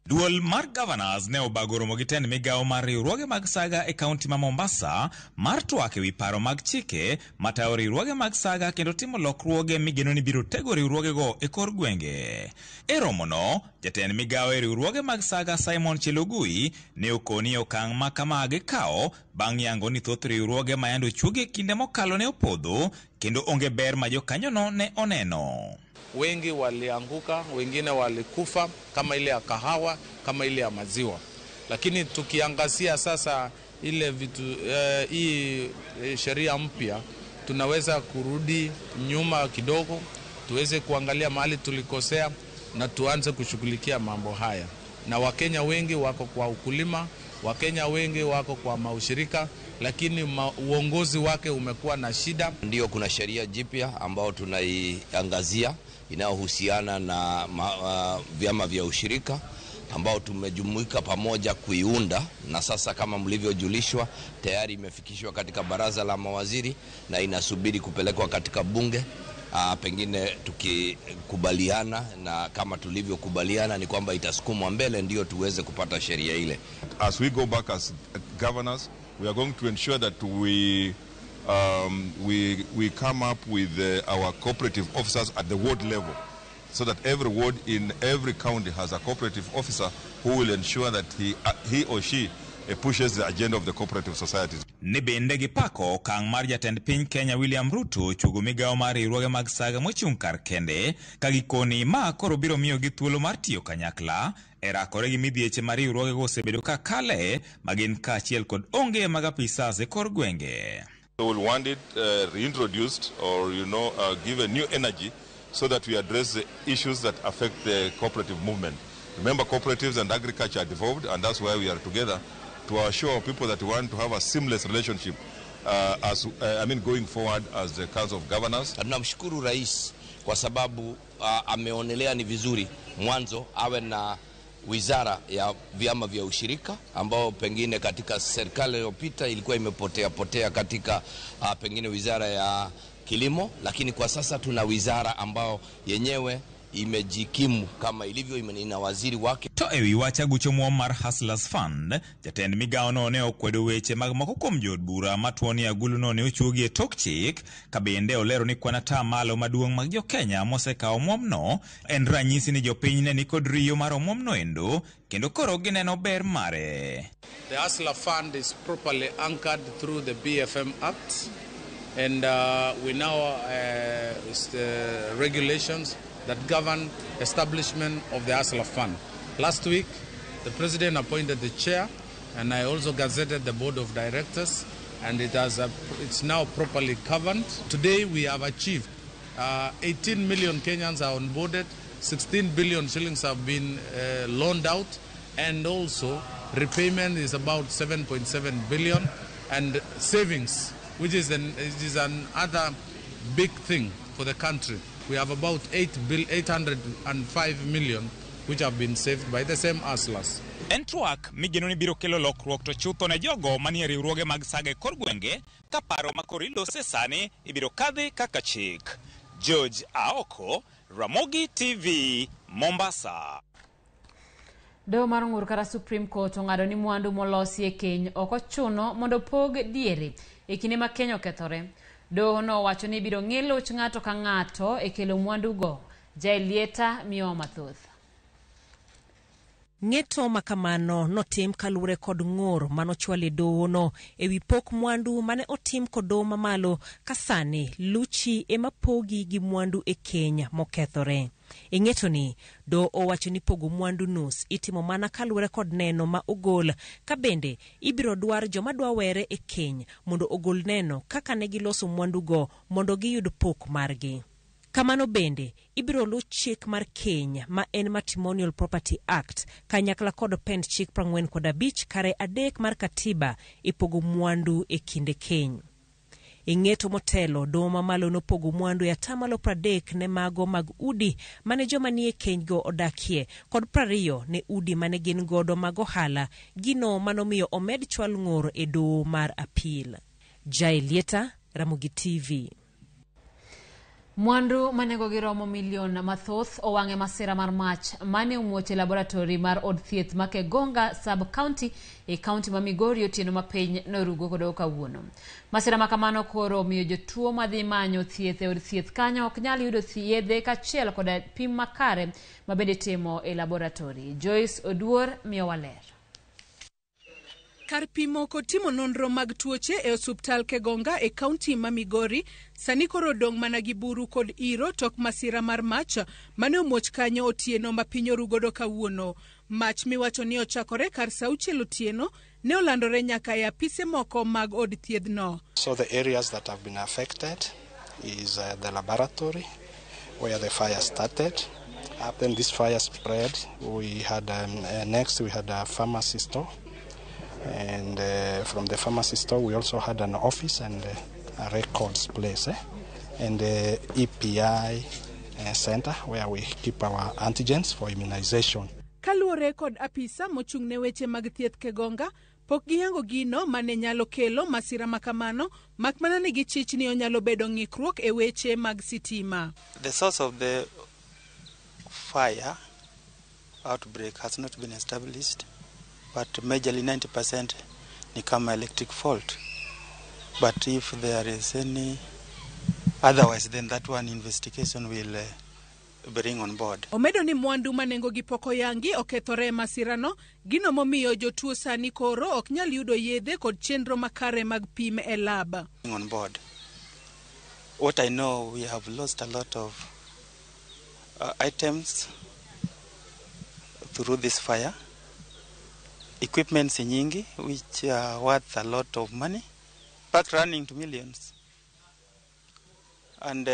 Duol mar governors ne obago romo gi tend migao mar riwruoge mag Saga e kaunti ma Mombasa mar twak ewi paro mag chike matayo riwruoge mag Saga kendo timo lokruoge migeno ni biro tego riwruogego e kor gwenge. E romono, jatend migao e riwruoge mag Saga Simon Chelugui ne okoni okang' ma kamagi kao bang' yango ni thoth riwruoge ma yando chuoge kinde mokalo ne opodho kendo onge ber ma jokanyono ne oneno. Wengi walianguka, wengine walikufa, kama ile ya kahawa, kama ile ya maziwa. Lakini tukiangazia sasa ile vitu hii sheria mpya, tunaweza kurudi nyuma kidogo, tuweze kuangalia mahali tulikosea na tuanze kushughulikia mambo haya. Na Wakenya wengi wako kwa ukulima, Wakenya wengi wako kwa maushirika, lakini uongozi wake umekuwa na shida. Ndio kuna sheria jipya ambao tunaiangazia inayohusiana na vyama vya ushirika ambao tumejumuika pamoja kuiunda, na sasa kama mlivyojulishwa tayari imefikishwa katika baraza la mawaziri na inasubiri kupelekwa katika bunge. Pengine tukikubaliana na kama tulivyokubaliana ni kwamba itasukumwa mbele ndio tuweze kupata sheria ile. As we go back as governors, we are going to ensure that we come up with our cooperative officers at the ward level, so that every ward in every county has a cooperative officer who will ensure that he or she pushes the agenda of the cooperative societies. Ni bende gi pako kang mar jatend piny Kenya William Ruto chugo migao mar riwruoge mag saga mochung' kar kende ka gikoni ma koro biro miyo gi thuolo mar tiyo kanyakla e rakore gi midhieche mar riwruoge go osebedo ka kale magin kaachiel kod onge mag apisas e kor gwenge. So we'll want it reintroduced or give a new energy so that we address the issues that affect the cooperative movement. Remember, cooperatives and agriculture are devolved, and that's why we are together to assure people that we want to have a seamless relationship going forward as the Council of Governors. Tunamshukuru Rais kwa sababu ameonelea ni vizuri mwanzo awe na wizara ya vyama vya ushirika ambao pengine katika serikali iliyopita ilikuwa imepotea katika pengine wizara ya kilimo, lakini kwa sasa tuna wizara ambao yenyewe imejikimu kama ilivyo, ina waziri wake. To ewi wacha guchomo mar Hustlers Fund, jatend migao no ne okwedo weche mag moko kuom jod bura matuoni agulu no ne ochuogi e tok chik, ka bende olero ni kwan ata malo maduong' mag jo Kenya mosekawo omwomno en ranyisi ni jopiny ne nikod riyo mar omwomno endo kendo koro gineno ber mare. The Hustler Fund is properly anchored through the BFM Act, and we now the regulations that govern establishment of the Hustler Fund. Last week, the President appointed the chair, and I also gazetted the board of directors, and it's now properly governed. Today, we have achieved 18 million Kenyans are onboarded, 16 billion shillings have been loaned out, and also repayment is about 7.7 billion, and savings, which is another big thing for the country. We have about 805 million which have been saved by the same hustlers. Entruak migeno ni biro kelo lokruok to chutho ne jogo manie riwruoge mag saga e kor gwenge ka paro makorido sesani ibiro kadhi kaka chik. George Aoko, Ramogi TV, Mombasa. Doho mar ng'ur kara Supreme Court ong'ado ni mwandu molosi e keny ok ochuno mondo pog diere e kinde ma keny okethore. Doho no wacho ni biro ng'e loch ng'ato ka ng'ato e kelo mwandu go. Jailieta miyo mathoth. Ng'eto makamano notim kaluwore kod ng'ur manochwale doho no ewi pok mwandu mane otim kod doho mamalo kasani luchi ema pogi gi mwandu e Kenya mokethore. Ing'eto ni doho owacho ni pogo mwandu nus itimo mana kaluwore kod neno ma ogol, ka bende ibiro dwar joma dwa were e keny mondo ogol neno kaka ne giloso mwandu go mondo giyud pok margi. Kamano bende ibiro lu chik mar Kenya ma en Matrimonial Property Act kanyakla kod pend chik 45 kare 3 mar katiba ipogo mwandu e kinde keny. Ing'eto motelo doho mamalo nopogo mwandu ya tamalo 30 ne mago mag udi mane joma nie keny go odakie kod 20 ne udi mane gin godo mag ohala, gino manomiyo omed chwal ng'ur e doho mar appeal. Jailieta, Ramogi TV. Mwandu manego giromo milion mathoth owang'e masira mar mach mane omuoche laboratory mar od thieth Makegonga sub-county e county ma Migori otieno ma piny norugo kodo kawuono. Masira makamano koro miyo jotuo madhi manyo thieth e od thieth kanyo ok nyal yudo thiedhe kachiel koda pim makare mabende timo e laboratory. Joyce Oduor miyo waler. Kar pimo kod timo nonro mag tuoche e osuptal Kegonga e kaunti ma Migori sani koro dong' mana gi buru kod iro tok masira mar mach mane omuoch kanyo otieno ma piny orugodo kawuono. Mach miwacho ni ochakore kar saa 6 otieno ne olandore nyaka e apise moko mag od thiedhno. So the areas that have been affected is the laboratory where the fire started. Then this fire spread. We had next we had a pharmacy store. And from the pharmacy store, we also had an office and a records place, and the EPI center where we keep our antigens for immunization. Kaluore kod apisa mochung'ne weche mag thieth Kegonga, pok giyango gino mane nyalo kelo masira makamano, makmana ni gichich ni onyalo bedo ng'ikruok e weche mag sitima. The source of the fire outbreak has not been established. But majorly 90% ni kama electric fault. But if there is any otherwise, then that one investigation will bring on board. Omedo ni mwandu manengo gi poko yangi okethore masirano, gino momiyo jotuo sani koro ok nyal yudo yedhe kod chenro makare mag pim e lab. On board. What I know, we have lost a lot of items through this fire. Equipments nyingi which are worth a lot of money, back running to millions, and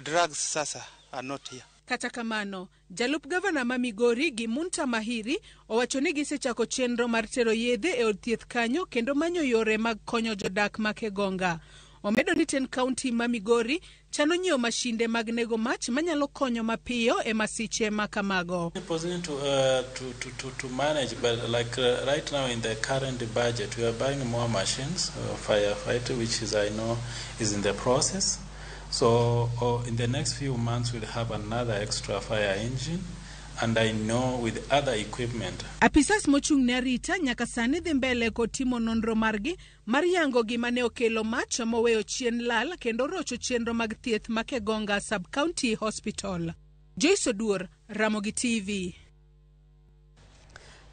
drugs sasa are not here. Kata kamano, jalup gavana ma Migori Gimunta Mahiri owacho ni gisechako chenro mar tero yedhe e od thieth kanyo kendo manyo yore mag konyo jodak ma Kegonga. Omedo ni ten county ma Migori chano nyiewo mashinde mag nego mach manyalo konyo mapiyo e masiche makamago. Position to manage, but like right now in the current budget, we are buying more machines, firefighter, which is I know is in the process. So in the next few months we'll have another extra fire engine. And I know with other equipment. Apisas mochung'ne arita nyaka sani dhi mbele kod timo nonro margi mar yango gima ne okelo mach moweyo chien lal kendo rocho chenro mag thieth ma Kegonga Sub-County Hospital. Joyce Oduor, Ramogi TV.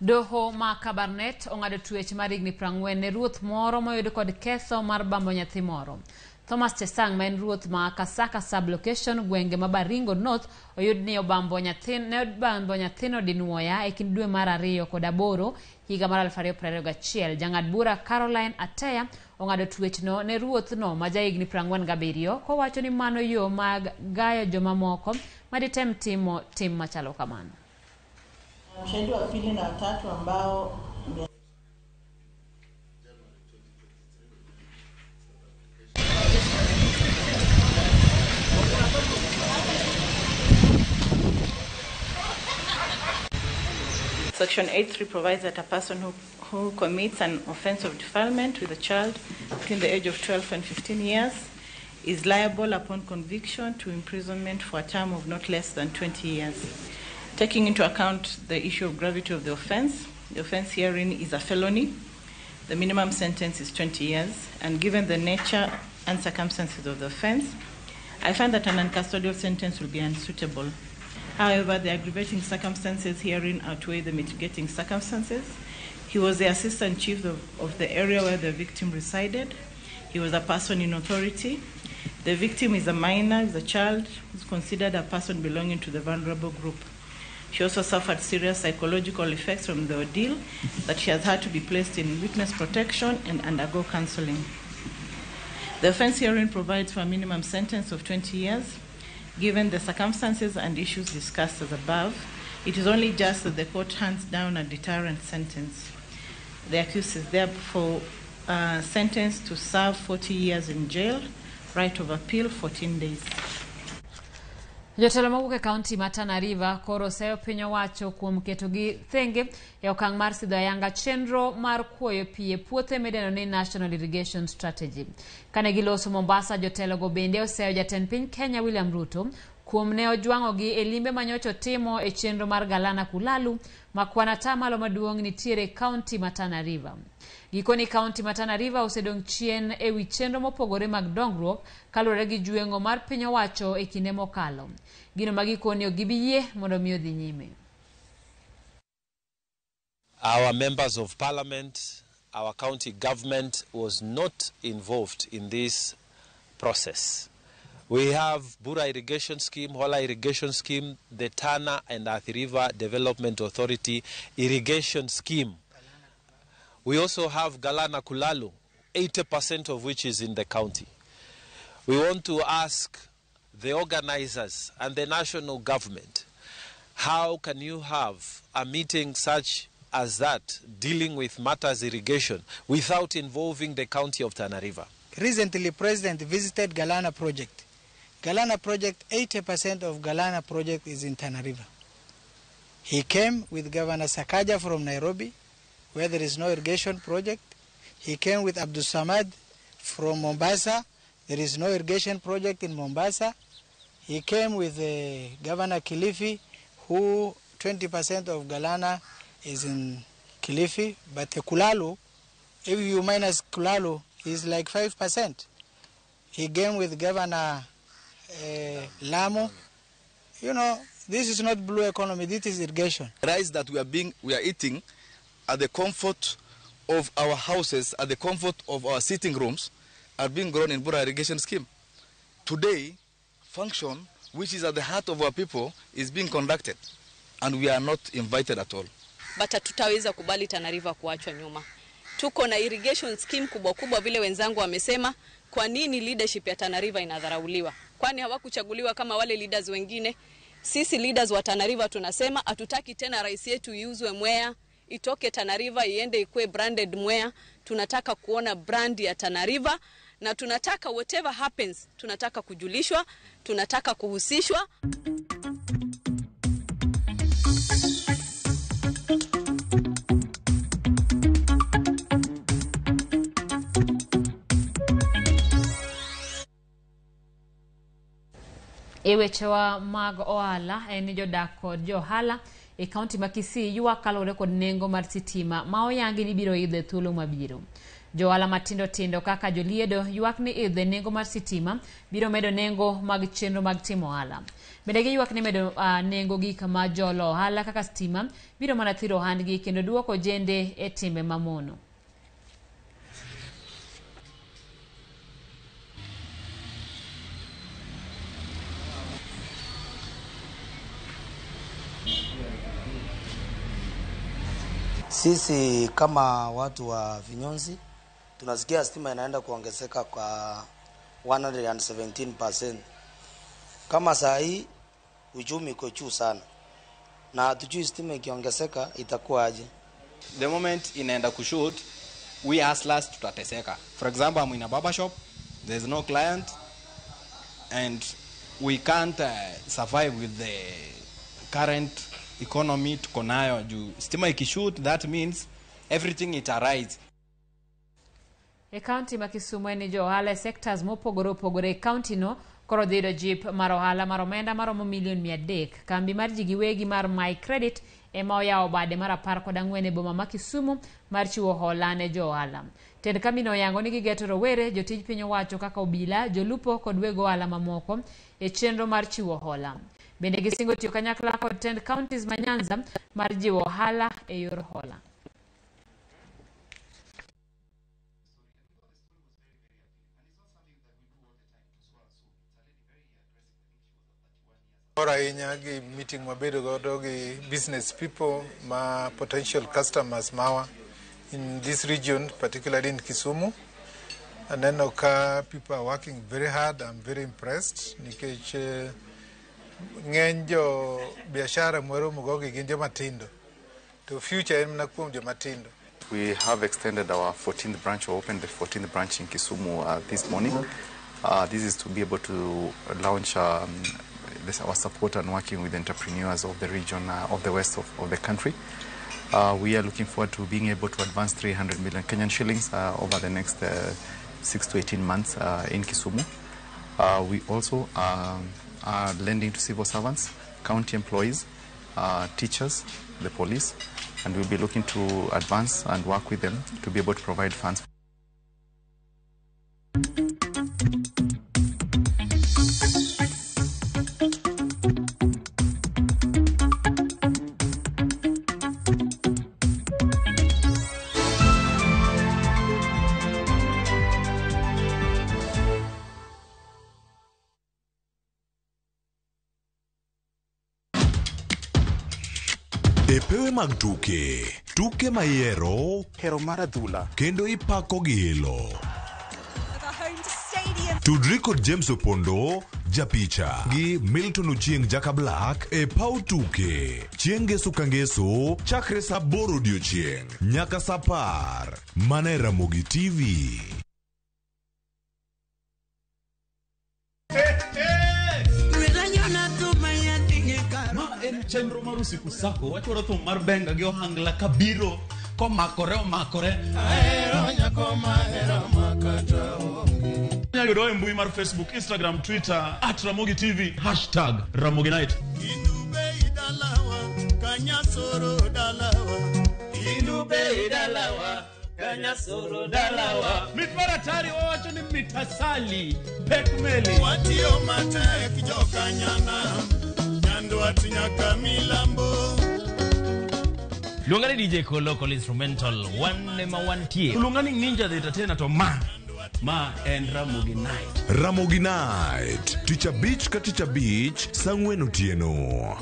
Doho ma Kabarnet ong'ado twech mar higni 40 ne ruoth moro moyud kod ketho mar bambo nyathi moro. Thomas Chesang, maen ruoth ma Kasaka Sub-Location gwenge ma Baringo North, oyud ni obambo nyathino dinuoya e kind dwe mar 2 kod 8 higa mar 2021. Jang'ad bura Caroline Ateya ong'ado twechno ne ruothno ma jahigni 47 kowacho ni mano yo mag gayo joma moko maditem timo tim machalo kamano. Mshahidi wa pili na tatu ambao Section 8.3 provides that a person who commits an offense of defilement with a child between the age of 12 and 15 years is liable upon conviction to imprisonment for a term of not less than 20 years. Taking into account the issue of gravity of the offense herein is a felony. The minimum sentence is 20 years, and given the nature and circumstances of the offense, I find that an uncustodial sentence will be unsuitable. However, the aggravating circumstances herein outweigh the mitigating circumstances. He was the assistant chief of the area where the victim resided. He was a person in authority. The victim is a minor, is a child, who's considered a person belonging to the vulnerable group. She also suffered serious psychological effects from the ordeal, that she has had to be placed in witness protection and undergo counseling. The offense herein provides for a minimum sentence of 20 years. Given the circumstances and issues discussed as above, it is only just that the court hands down a deterrent sentence. The accused is therefore sentenced to serve 40 years in jail, right of appeal 14 days. Jotelo mawuok e kaunti ma Tana River koro seyo piny owacho kuom keto gi thenge e okang' mar sidho ayanga chenro mar kuoyo pi e puothe midendo ni National Irrigation Strategy. Kane giloso Mombasa, jotelo go bende oseyo jatend piny Kenya William Ruto kuom ne ojwang'ogi e limbe manyocho timo e chenro mar Galana Kulalu ma kwan atamalo maduong' nitiere e kaunti ma Tana River. Gikoni kaunti ma Tana River osedong' chien e wi chenro mopogore mag dongruok kaluwore gi jwengo mar piny owacho e kinde mokalo. Gino magikoni ok gibiyie mondo mi odhi nyime. Our members of parliament our county government was not involved in this process. We have Bura Irrigation Scheme, Hola Irrigation Scheme, the Tana and Athi River Development Authority Irrigation Scheme. We also have Galana Kulalu, 80% of which is in the county. We want to ask the organizers and the national government, how can you have a meeting such as that dealing with matters irrigation without involving the county of Tana River? Recently, President visited Galana project. Galana project, 80% of Galana project is in Tana River. He came with Governor Sakaja from Nairobi, where there is no irrigation project. He came with Abdul Samad from Mombasa. There is no irrigation project in Mombasa. He came with Governor Kilifi, who 20% of Galana is in Kilifi, but Kulalu, if you minus Kulalu, is like 5%. He came with Governor Lamu. You know, this is not blue economy, this is irrigation. Rice that we are eating at the comfort of our houses, at the comfort of our sitting rooms, are being grown in Bura Irrigation Scheme. Today, function, which is at the heart of our people, is being conducted, and we are not invited at all. But hatutaweza kubali Tana River kuachwa nyuma. Tuko na irrigation scheme kubwa kubwa vile wenzangu wamesema. Kwa nini leadership ya Tana River inadharauliwa? Kwani hawakuchaguliwa kama wale leaders wengine? Sisi leaders wa Tana River tunasema hatutaki tena rais yetu iuzwe Mwea, itoke Tana River iende ikue branded Mwea. Tunataka kuona brand ya Tana River, na tunataka whatever happens, tunataka kujulishwa, tunataka kuhusishwa. Weche wa mag ohala en jodak kod johala e kaunti ma Kisii ywak kalore kod nengo mar sitima ma oyangi ni biro idho thuolo mabiro. Johala matindo tindo kaka joliedo ywak ni idho nengo mar sitima biro medo nengo mag chenro mag timo ohala. Bende ywak ni medo nengo gik ma jolo ohala kaka sitima biro mana thiro ohandgi kendo duoko jende e timbe mamono. Sisi kama watu wa Vinyonzi tunasikia stima inaenda kuongezeka kwa 117%. Kama saa hii uchumi uko juu sana, na hatujui stima ikiongezeka itakuwa aje. The moment inaenda kushoot, we hustlers tutateseka. For example, I'm in a barber shop, there's no client, and we can't survive with the current economy tuko nayo juu stima ikishoot, that means everything it arise. E county ma Kisumu en johala sectors mopogore opogore county no koro dhido jip mar ohala mar omenda maromo $300,000. Kambi mar ji giwegi mar My Credit ema oyawo bade mar 14 e boma ma Kisumu mar chiwo hola ne johala. Tend kambi no oyango ni gigeto rowere, jotij piny owacho kaka obila, jolupo kod weg ohala mamoko e chenro mar chiwo hola. Bende gisingo tiyo kanyakla kod tend counties ma Nyanza mar jiwo ohala e yor hola. Ahinya gi meeting mabedo godo gi business people ma potential customers mawa in this region, particularly in Kisumu. And then people are working very hard. I'm very impressed. Nikech ngenjo biashara mwero mugogi ginjo matindo. To future emna kuom jo matindo. We have extended our 14th branch, or opened the 14th branch in Kisumu this morning. This is to be able to launch our support and working with entrepreneurs of the region, of the west of the country. We are looking forward to being able to advance 300 million Kenyan shillings over the next 6 to 18 months in Kisumu. We also are lending to civil servants, county employees, teachers, the police, and we'll be looking to advance and work with them to be able to provide funds. Epewe mag tuke mayero, hero mar adhula, kendo ipako gilo. Tudri kod James Opondo, japicha, gi Milton Ochieng Jaka Black e pau tuke. Chieng' ngeso ka ngeso, chakre sa 8 odiochieng' nyaka sa 10. Mana e Ramogi TV. En chenro mar usiku sako wachoro thum mar benga gi ohangla kabiro komakore ahero nyakoma ahero makata onge. Nyayudo e mbui mar Facebook, Instagram, Twitter @RamogiTV #RamogiNight. Inube idalawa kanyasoro dalawa Inube idalawa kanyasoro dalawa Mitmara tari owacho ni mitasali pekmeli Watio mate kijoka nyana Nyaka milambo Lungani DJ Local Instrumental One ma one tie Lungani Ninja the Entertainer to ma and Ramogi Night. Ramogi Night, Teacher Beach ka Teacher Beach, Sangwen Otieno.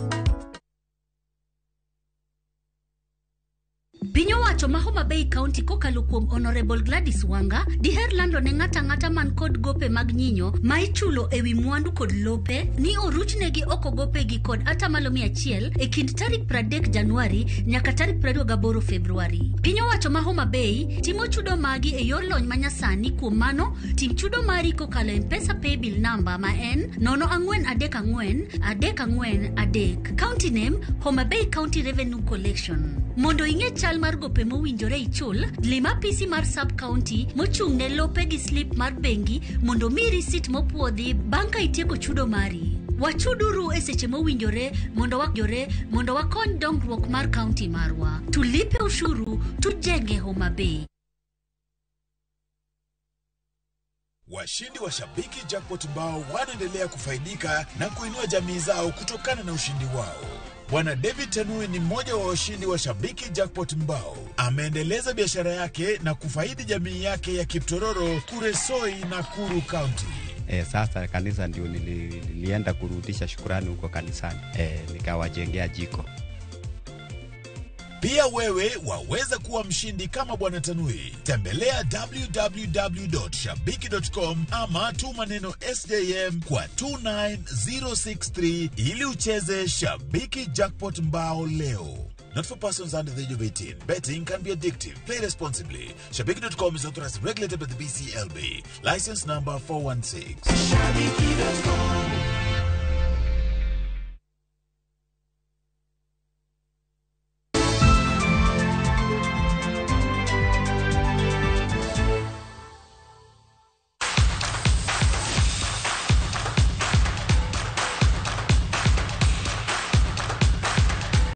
Pinyo wacho ma Homa Bay County kokalo kuom Honorable Gladys Wanga diher lando ne ng'ata man kod gope mag nyinyo ma ichulo ewi mwandu kod lope ni oruchnegi oko gopegi kod atamalo 100 e kind tarik 30 Januari nyaka tarik 28 Februari. Pinyo wacho ma Homa Bay timo chudo magi e yor lony manyasani. Kuom mano tim chudo mari kokalo M-Pesa paybill number ma en 0434 County name Homa Bay County Revenue Collection. Mondo ing'e chal mar gope mowinjore ichul, lima PC mar sub county mochung' ne lope gi slip mar bengi mondo mi receipt mopuodhi bang' ka itieko chudo mari. Wachuduru e seche mowinjore mondo wakony dongruok mar county marwa. Tulipe ushuru, tujenge Homa Bay. Washindi wa Shabiki Jackpot Mbao wanaendelea kufaidika na kuinua jamii zao kutokana na ushindi wao. Bwana David Tanui ni mmoja wa washindi wa Shabiki Jackpot Mbao. Ameendeleza biashara yake na kufaidi jamii yake ya Kiptororo, Kuresoi na Kuru County. Sasa kanisa ndio nilienda kurudisha shukrani huko kanisani. Nikawajengea jiko. Pia wewe waweza kuwa mshindi kama Bwana Tanui. Tembelea www.shabiki.com ama tuma neno SJM kwa 29063 ili ucheze Shabiki Jackpot Mbao leo. Not for persons under the age of 18. Betting can be addictive. Play responsibly. Shabiki.com is authorized and regulated by the BCLB. License number 416. Shabiki.com